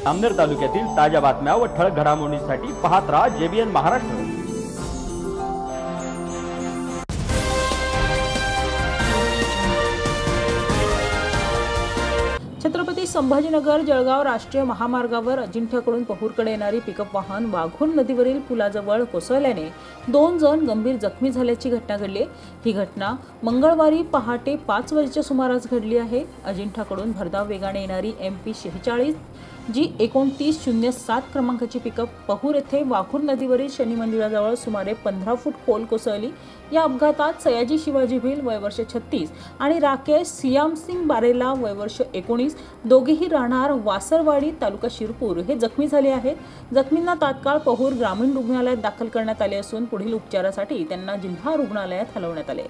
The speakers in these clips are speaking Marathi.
अमनेर तालुक्यातील ताज्या बातम्या व ठळक घडामोडींसाठी पाहत राहा JBN महाराष्ट्र। छत्रपती संभाजीनगर जळगाव राष्ट्रीय महामार्गावर अजिंठ्याकडून पहूरकडे येणारी पिकअप वाहन वाघूर नदीवरील पुलाजवळ कोसळल्याने 2 जण गंभीर जखमी झाल्याची घटना घडली। ही घटना मंगळवारी पहाटे 5 वाजेच्या सुमारास घडली आहे। अजिंठ्याकडून भरधाव वेगाने येणारी MP 46 जी 2907 क्रमांकाची पिकअप पहूर येथे वाघूर नदीवरील शनी मंदिराजवळ सुमारे 15 फूट खोल कोसळली। या अपघातात सयाजी शिवाजी भिल वय वर्ष 36 आणि राकेश सियामसिंग बारेला वय वर्ष 19 दोघेही राहणार वासरवाडी तालुका शिरपूर हे जखमी झाले आहेत। जखमींना तात्काळ पहूर ग्रामीण रुग्णालयात दाखल करण्यात आले असून पुढील उपचारासाठी त्यांना जिल्हा रुग्णालयात हलवण्यात आले।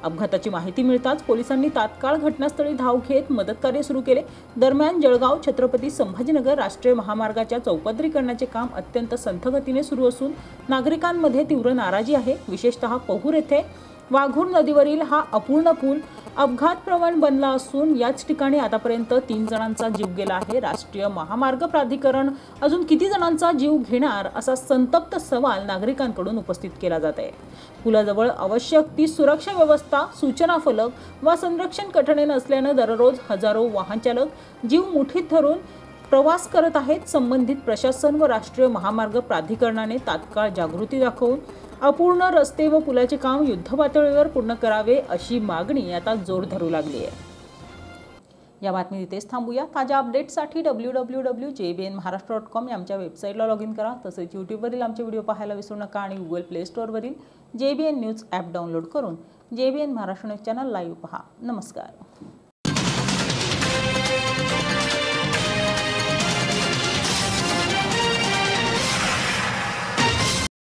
अपघाताची माहिती मिळताच पोलिसांनी तात्काळ घटनास्थळी धाव घेत मदतकार्य सुरू केले। दरम्यान जळगाव छत्रपती संभाजीनगर राष्ट्रीय महामार्गाच्या चौपदरीकरणाचे काम अत्यंत संथ गतीने सुरू असून नागरिकांमध्ये तीव्र नाराजी आहे। विशेषतः पहूर येथे वाघूर नदीवरील हा अपूर्ण पूल अपघातप्रवण बनला असून याच ठिकाणी आतापर्यंत 3 जणांचा जीव गेला आहे। राष्ट्रीय महामार्ग प्राधिकरण अजून किती जणांचा जीव घेणार असा संतप्त सवाल नागरिकांकडून उपस्थित केला जात आहे। पुलाजवळ आवश्यक ती सुरक्षा व्यवस्था, सूचना फलक व संरक्षण कठडे नसल्याने दररोज हजारो वाहन चालक जीव मुठीत धरून प्रवास करत आहेत। संबंधित प्रशासन व राष्ट्रीय महामार्ग प्राधिकरणाने तात्काळ जागृती दाखवून अपूर्ण रस्ते व पुलाचे काम युद्धपातळीवर पूर्ण करावे अशी मागणी आता जोर धरू लागली आहे। या बातमी इथेच थांबूया। ताज्या अपडेट्ससाठी www.jbnmaharashtra.com या आमच्या वेबसाईटला लॉग इन करा। तसेच यूट्यूबवरील आमचे व्हिडिओ पाहायला विसरू नका आणि गुगल प्ले स्टोअरवरील JBN न्यूज ॲप डाउनलोड करून JBN Maharashtra news channel live पहा। नमस्कार।